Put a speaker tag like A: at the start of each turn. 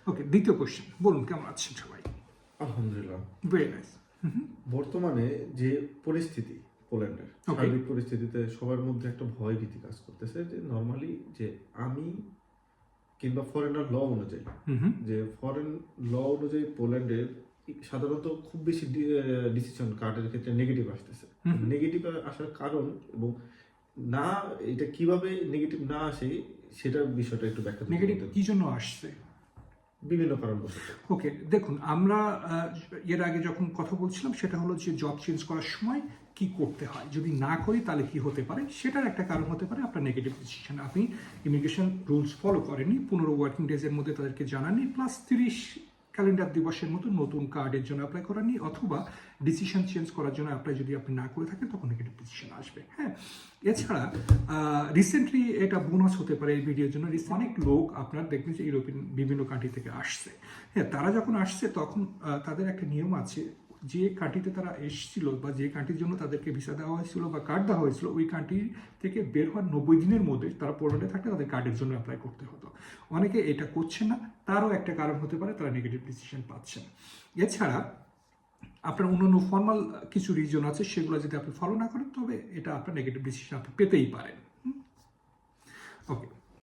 A: ওকে, দ্বিতীয় কোশ্চেন, বলুন কেমন আছেন সবাই?
B: আলহামদুলিল্লাহ।
A: Very nice.
B: বর্তমানে যে পরিস্থিতি পোল্যান্ডের সার্বিক পরিস্থিতিতে সবার মধ্যে একটা ভয় ভীতি কাজ করতেছে যে নর্মালি যে আমি কিংবা ফরেনার ল অনুযায়ী, যে ফরেন ল অনুযায়ী পোল্যান্ডের সাধারণত খুব বেশি ডিসিশন কার্ডের ক্ষেত্রে নেগেটিভ আসতেছে। নেগেটিভ আসার কারণ এবং না এটা কিভাবে নেগেটিভ না আসে সেটার বিষয়টা একটু ব্যাখ্যা করতে
A: নেগেটিভ কি জন্য আসছে?
B: বিভিন্ন কারণ বসত।
A: ওকে, দেখুন আমরা এর আগে যখন কথা বলছিলাম সেটা হলো যে জব চেঞ্জ করার সময় কি করতে হয়, যদি না করি তাহলে কি হতে পারে, সেটার একটা কারণ হতে পারে আপনার নেগেটিভ ডিসিশন। আপনি ইমিগ্রেশন রুলস ফলো করেননি, 15 ওয়ার্কিং ডেজের মধ্যে তাদেরকে জানাননি, প্লাস 30 ক্যালেন্ডার দিবসের মতো নতুন কার্ডের জন্য অ্যাপ্লাই করাননি, অথবা ডিসিশন চেঞ্জ করার জন্য অ্যাপ্লাই যদি আপনি না করে থাকেন তখন নেগেটিভ ডিসিশন আসবে। হ্যাঁ, এছাড়া রিসেন্টলি এটা বোনাস হতে পারে এই ভিডিওর জন্য। অনেক লোক আপনার দেখবেন যে ইউরোপিয়ান বিভিন্ন কান্ট্রি থেকে আসছে। হ্যাঁ, তারা যখন আসছে তখন তাদের একটা নিয়ম আছে, যে কান্ট্রিতে তারা এসেছিল বা যে কান্ট্রির জন্য তাদেরকে ভিসা দেওয়া হয়েছিল বা কার্ড দেওয়া হয়েছিল, ওই কান্ট্রি থেকে বের হওয়ার 90 দিনের মধ্যে তারা পোল্যান্ডে থাকলে তাদের কার্ডের জন্য অ্যাপ্লাই করতে হতো। অনেকে এটা করছে না, তারও একটা কারণ হতে পারে তারা নেগেটিভ ডিসিশন পাচ্ছেন। এছাড়া আপনার অন্যান্য ফর্মাল কিছু রিজন আছে, সেগুলো যদি আপনি ফলো না করেন তবে এটা আপনার নেগেটিভ ডিসিশন আপনি পেতেই পারেন। ওকে।